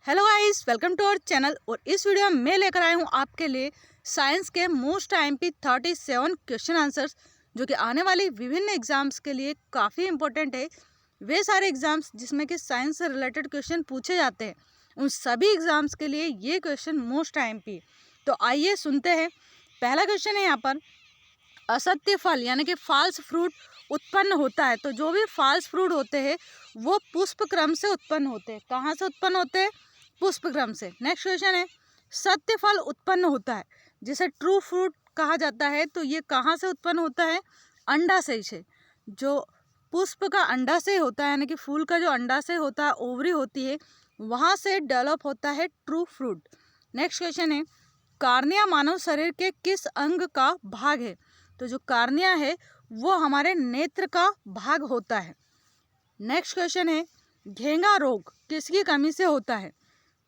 Hello guys, welcome to our channel. और इस video में मैं लेकर आया हूँ आपके लिए साइंस के मोस्ट IMP 37 क्वेश्चन आंसर्स, जो कि आने वाली विभिन्न एग्जाम्स के लिए काफ़ी इंपॉर्टेंट है। वे सारे एग्जाम्स जिसमें कि साइंस से रिलेटेड क्वेश्चन पूछे जाते हैं, उन सभी एग्जाम्स के लिए ये क्वेश्चन मोस्ट IMP। तो आइए सुनते हैं। पहला क्वेश्चन है यहाँ पर, असत्य फल यानी कि फॉल्स फ्रूट उत्पन्न होता है। तो जो भी फॉल्स फ्रूट होते हैं वो पुष्प क्रम से उत्पन्न होते हैं। कहाँ से उत्पन्न होते हैं? पुष्प क्रम से। नेक्स्ट क्वेश्चन है, सत्य फल उत्पन्न होता है जिसे ट्रू फ्रूट कहा जाता है। तो ये कहाँ से उत्पन्न होता है? अंडाशय से। जो पुष्प का अंडाशय होता है यानी कि फूल का जो अंडाशय होता है, ओवरी होती है, वहाँ से डेवलप होता है ट्रू फ्रूट। नेक्स्ट क्वेश्चन है, कार्निया मानव शरीर के किस अंग का भाग है? तो जो कार्निया है वो हमारे नेत्र का भाग होता है। नेक्स्ट क्वेश्चन है, घेंगा रोग किसकी कमी से होता है?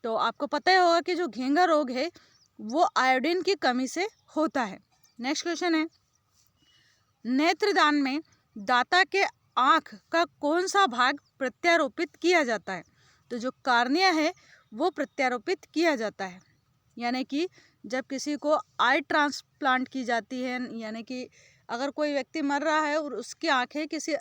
तो आपको पता ही होगा कि जो घेंगा रोग है वो आयोडीन की कमी से होता है। नेक्स्ट क्वेश्चन है, नेत्रदान में दाता के आँख का कौन सा भाग प्रत्यारोपित किया जाता है? तो जो कार्निया है वो प्रत्यारोपित किया जाता है। यानी कि जब किसी को आई ट्रांसप्लांट की जाती है, यानी कि अगर कोई व्यक्ति मर रहा है और उसकी आंखें किसी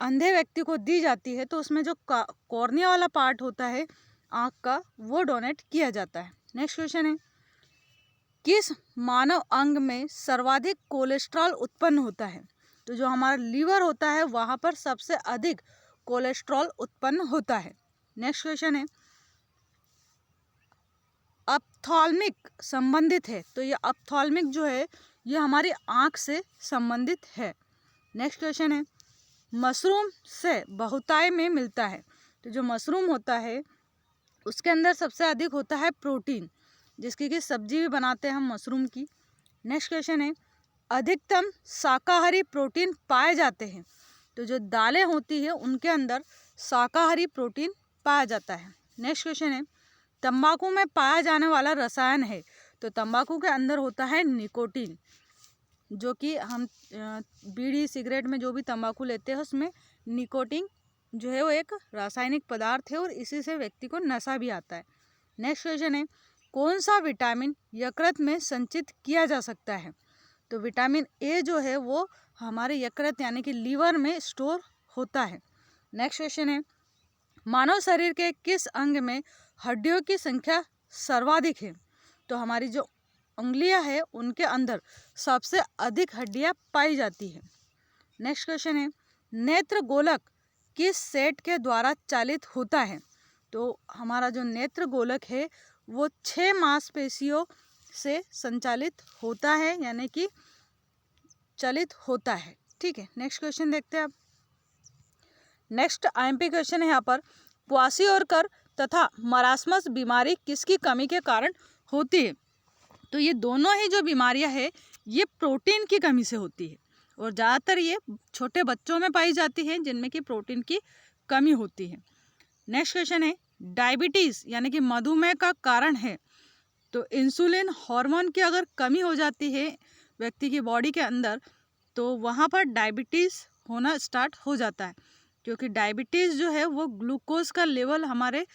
अंधे व्यक्ति को दी जाती है, तो उसमें जो कॉर्निया वाला पार्ट होता है आँख का, वो डोनेट किया जाता है। नेक्स्ट क्वेश्चन है, किस मानव अंग में सर्वाधिक कोलेस्ट्रॉल उत्पन्न होता है? तो जो हमारा लीवर होता है वहाँ पर सबसे अधिक कोलेस्ट्रॉल उत्पन्न होता है। नेक्स्ट क्वेश्चन है, अप्थॉल्मिक संबंधित है। तो ये अप्थॉल्मिक जो है ये हमारी आँख से संबंधित है। नेक्स्ट क्वेश्चन है, मशरूम से बहुतायत में मिलता है। तो जो मशरूम होता है उसके अंदर सबसे अधिक होता है प्रोटीन, जिसकी कि सब्जी भी बनाते हैं हम मशरूम की। नेक्स्ट क्वेश्चन है, अधिकतम शाकाहारी प्रोटीन पाए जाते हैं। तो जो दालें होती है उनके अंदर शाकाहारी प्रोटीन पाया जाता है। नेक्स्ट क्वेश्चन है, तंबाकू में पाया जाने वाला रसायन है। तो तंबाकू के अंदर होता है निकोटीन, जो कि हम बीड़ी सिगरेट में जो भी तंबाकू लेते हैं उसमें निकोटीन जो है वो एक रासायनिक पदार्थ है और इसी से व्यक्ति को नशा भी आता है। नेक्स्ट क्वेश्चन है, कौन सा विटामिन यकृत में संचित किया जा सकता है? तो विटामिन ए जो है वो हमारे यकृत यानी कि लीवर में स्टोर होता है। नेक्स्ट क्वेश्चन है, मानव शरीर के किस अंग में हड्डियों की संख्या सर्वाधिक है? तो हमारी जो उंगलियां है उनके अंदर सबसे अधिक हड्डियां पाई जाती है। नेक्स्ट क्वेश्चन है, नेत्र गोलक किस सेट के द्वारा चालित होता है? तो हमारा जो नेत्र गोलक है वो 6 मांसपेशियों से संचालित होता है, यानी कि चलित होता है। ठीक है, नेक्स्ट क्वेश्चन देखते हैं अब। नेक्स्ट IMP क्वेश्चन है यहाँ पर, क्वाशियोरकर तथा मरासमस बीमारी किसकी कमी के कारण होती है? तो ये दोनों ही जो बीमारियां है ये प्रोटीन की कमी से होती है और ज़्यादातर ये छोटे बच्चों में पाई जाती है जिनमें कि प्रोटीन की कमी होती है। नेक्स्ट क्वेश्चन है, डायबिटीज़ यानी कि मधुमेह का कारण है। तो इंसुलिन हार्मोन की अगर कमी हो जाती है व्यक्ति की बॉडी के अंदर तो वहाँ पर डायबिटीज़ होना स्टार्ट हो जाता है, क्योंकि डायबिटीज़ जो है वो ग्लूकोज का लेवल हमारे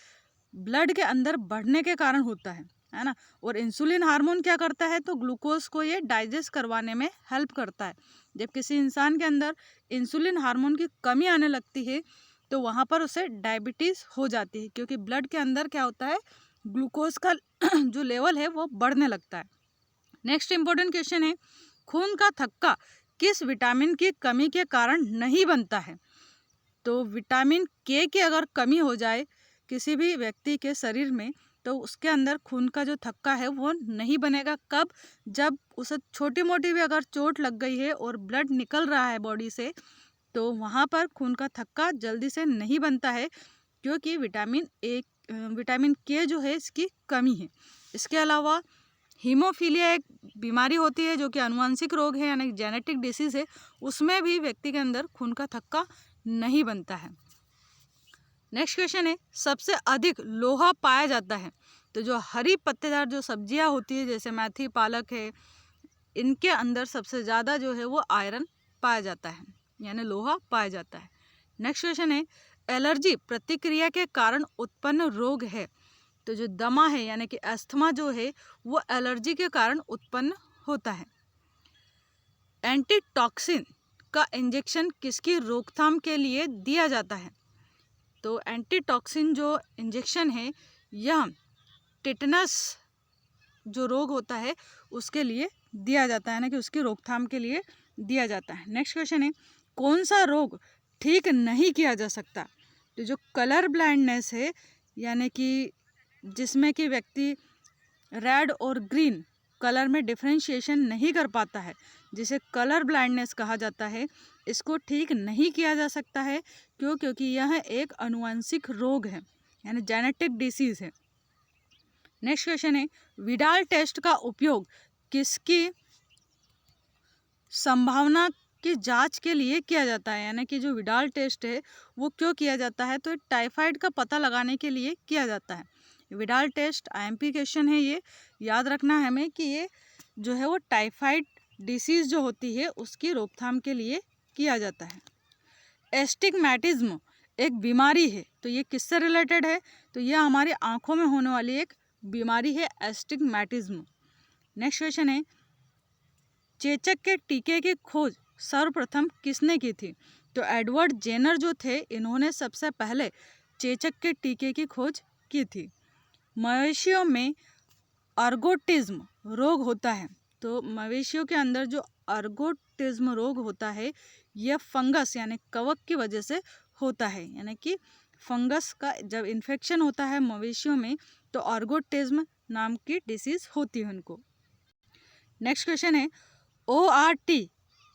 ब्लड के अंदर बढ़ने के कारण होता है ना। और इंसुलिन हार्मोन क्या करता है? तो ग्लूकोज को ये डाइजेस्ट करवाने में हेल्प करता है। जब किसी इंसान के अंदर इंसुलिन हार्मोन की कमी आने लगती है तो वहाँ पर उसे डायबिटीज़ हो जाती है, क्योंकि ब्लड के अंदर क्या होता है, ग्लूकोज का जो लेवल है वो बढ़ने लगता है। नेक्स्ट इंपॉर्टेंट क्वेश्चन है, खून का थक्का किस विटामिन की कमी के कारण नहीं बनता है? तो विटामिन के की अगर कमी हो जाए किसी भी व्यक्ति के शरीर में तो उसके अंदर खून का जो थक्का है वो नहीं बनेगा। कब? जब उसे छोटी मोटी भी अगर चोट लग गई है और ब्लड निकल रहा है बॉडी से तो वहाँ पर खून का थक्का जल्दी से नहीं बनता है, क्योंकि विटामिन के जो है इसकी कमी है। इसके अलावा हीमोफीलिया एक बीमारी होती है जो कि आनुवंशिक रोग है यानी जेनेटिक डिसीज़ है, उसमें भी व्यक्ति के अंदर खून का थक्का नहीं बनता है। नेक्स्ट क्वेश्चन है, सबसे अधिक लोहा पाया जाता है। तो जो हरी पत्तेदार जो सब्जियां होती है जैसे मेथी पालक है, इनके अंदर सबसे ज़्यादा जो है वो आयरन पाया जाता है, यानी लोहा पाया जाता है। नेक्स्ट क्वेश्चन है, एलर्जी प्रतिक्रिया के कारण उत्पन्न रोग है। तो जो दमा है यानी कि अस्थमा जो है वो एलर्जी के कारण उत्पन्न होता है। एंटीटॉक्सिन का इंजेक्शन किसकी रोकथाम के लिए दिया जाता है? तो एंटीटॉक्सिन जो इंजेक्शन है यह टिटनस जो रोग होता है उसके लिए दिया जाता है ना, कि उसकी रोकथाम के लिए दिया जाता है। नेक्स्ट क्वेश्चन है, कौन सा रोग ठीक नहीं किया जा सकता? तो जो कलर ब्लाइंडनेस है यानी कि जिसमें कि व्यक्ति रेड और ग्रीन कलर में डिफ्रेंशिएशन नहीं कर पाता है, जिसे कलर ब्लाइंडनेस कहा जाता है, इसको ठीक नहीं किया जा सकता है। क्यों? क्योंकि यह एक आनुवंशिक रोग है यानी जेनेटिक डिसीज है। नेक्स्ट क्वेश्चन है, विडाल टेस्ट का उपयोग किसकी संभावना की जांच के लिए किया जाता है? यानी कि जो विडाल टेस्ट है वो क्यों किया जाता है? तो टाइफाइड का पता लगाने के लिए किया जाता है। विडाल टेस्ट आईएमपी क्वेश्चन है, ये याद रखना है हमें कि ये जो है वो टाइफाइड डिसीज जो होती है उसकी रोकथाम के लिए किया जाता है। एस्टिग्मेटिज्म एक बीमारी है, तो ये किससे रिलेटेड है? तो ये हमारी आंखों में होने वाली एक बीमारी है, एस्टिग्मेटिज्म। नेक्स्ट क्वेश्चन है, चेचक के टीके की खोज सर्वप्रथम किसने की थी? तो एडवर्ड जेनर जो थे इन्होंने सबसे पहले चेचक के टीके की खोज की थी। मवेशियों में अर्गोटिज्म रोग होता है, तो मवेशियों के अंदर जो अर्गोटिज्म रोग होता है यह फंगस यानी कवक की वजह से होता है, यानी कि फंगस का जब इन्फेक्शन होता है मवेशियों में तो अर्गोटिज्म नाम की डिसीज होती है उनको। नेक्स्ट क्वेश्चन है, ORT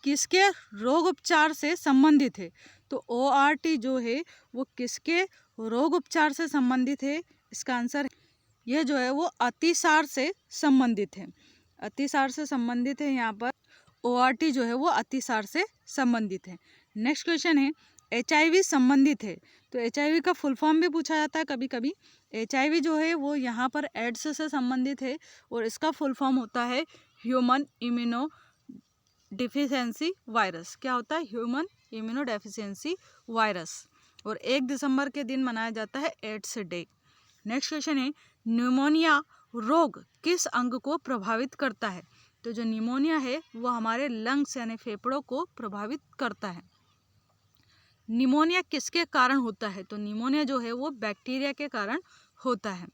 किसके रोग उपचार से संबंधित है? तो ORT जो है वो किसके रोग उपचार से संबंधित है? इसका आंसर यह जो है वो अतिसार से संबंधित है। अतिसार से संबंधित है, यहाँ पर ORT जो है वो अतिसार से संबंधित है। नेक्स्ट क्वेश्चन है, HIV संबंधित है, तो HIV का फुल फॉर्म भी पूछा जाता है कभी कभी। HIV जो है वो यहाँ पर एड्स से संबंधित है और इसका फुल फॉर्म होता है ह्यूमन इम्यूनो डिफिशियंसी वायरस। क्या होता है? Human immuno deficiency virus. और 1 दिसंबर के दिन मनाया जाता है एड्स डे। नेक्स्ट क्वेश्चन है, न्यूमोनिया रोग किस अंग को प्रभावित करता है? तो जो न्यूमोनिया है वो हमारे लंग्स यानी फेफड़ों को प्रभावित करता है। निमोनिया किसके कारण होता है? तो निमोनिया जो है वो बैक्टीरिया के कारण होता है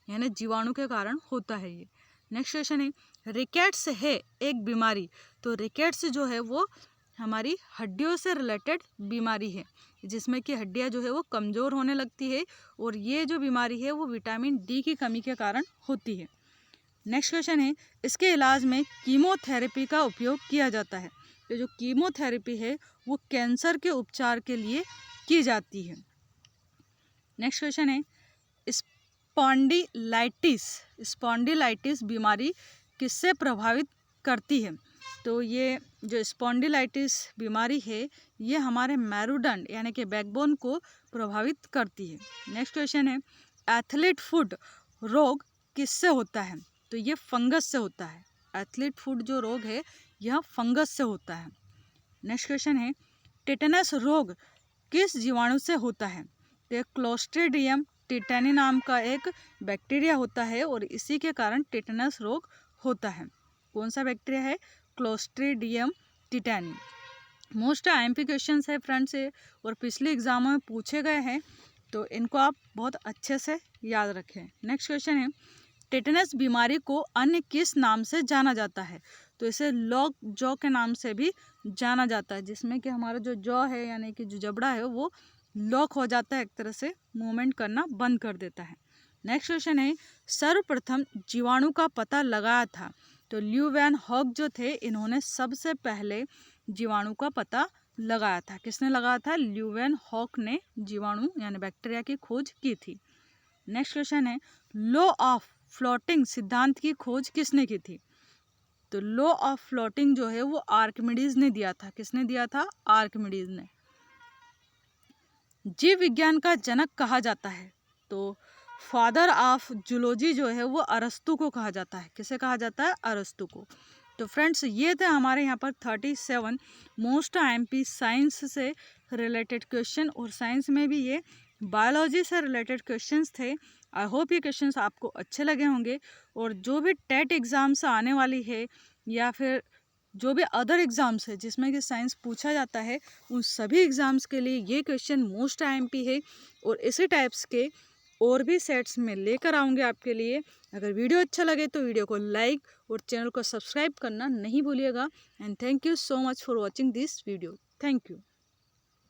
यानी जीवाणु के कारण होता है ये। नेक्स्ट क्वेश्चन है, रिकेट्स है एक बीमारी, तो रिकेट्स जो है वो हमारी हड्डियों से रिलेटेड बीमारी है जिसमें कि हड्डियां जो है वो कमज़ोर होने लगती है और ये जो बीमारी है वो विटामिन डी की कमी के कारण होती है। नेक्स्ट क्वेश्चन है, इसके इलाज में कीमोथेरेपी का उपयोग किया जाता है, तो जो कीमोथेरेपी है वो कैंसर के उपचार के लिए की जाती है। नेक्स्ट क्वेश्चन है, स्पॉन्डिलाइटिस बीमारी किससे प्रभावित करती है? तो ये जो स्पॉन्डिलाइटिस बीमारी है ये हमारे मेरुदंड यानी कि बैकबोन को प्रभावित करती है। नेक्स्ट क्वेश्चन है, एथलीट फुट रोग किससे होता है? तो ये फंगस से होता है। एथलीट फुट जो रोग है यह फंगस से होता है। नेक्स्ट क्वेश्चन है, टिटेनस रोग किस जीवाणु से होता है? तो क्लोस्ट्रीडियम टिटेनी नाम का एक बैक्टीरिया होता है और इसी के कारण टिटेनस रोग होता है। कौन सा बैक्टीरिया है? Clostridium tetani. Most IMP questions है फ्रेंड्स ये और पिछले एग्जामों में पूछे गए हैं, तो इनको आप बहुत अच्छे से याद रखें। नेक्स्ट क्वेश्चन है, टिटेनस बीमारी को अन्य किस नाम से जाना जाता है? तो इसे लॉक जॉ के नाम से भी जाना जाता है, जिसमें कि हमारा जो जॉ है यानी कि जो जबड़ा है वो लॉक हो जाता है, एक तरह से मूवमेंट करना बंद कर देता है। नेक्स्ट क्वेश्चन है, सर्वप्रथम जीवाणु का पता लगाया था? तो ल्यू वैन हॉक जो थे इन्होंने सबसे पहले जीवाणु का पता लगाया था। किसने लगाया था? ल्यू वैन हॉक ने जीवाणु यानी बैक्टीरिया की खोज की थी। नेक्स्ट क्वेश्चन है, लॉ ऑफ फ्लोटिंग सिद्धांत की खोज किसने की थी? तो लॉ ऑफ फ्लोटिंग जो है वो आर्किमिडीज ने दिया था। किसने दिया था? आर्किमिडीज ने। जीव विज्ञान का जनक कहा जाता है? तो फादर ऑफ जूलॉजी जो है वो अरस्तु को कहा जाता है। किसे कहा जाता है? अरस्तु को। तो फ्रेंड्स ये थे हमारे यहाँ पर 37 मोस्ट आईएमपी साइंस से रिलेटेड क्वेश्चन और साइंस में भी ये बायोलॉजी से रिलेटेड क्वेश्चंस थे आई होप ये क्वेश्चंस आपको अच्छे लगे होंगे। और जो भी टेट एग्ज़ाम्स आने वाली है या फिर जो भी अदर एग्ज़ाम्स है जिसमें कि साइंस पूछा जाता है, उन सभी एग्ज़ाम्स के लिए ये क्वेश्चन मोस्ट IMP है। और इसी टाइप्स के और भी सेट्स में लेकर आऊँगे आपके लिए। अगर वीडियो अच्छा लगे तो वीडियो को लाइक और चैनल को सब्सक्राइब करना नहीं भूलिएगा। And thank you so much for watching this video. Thank you.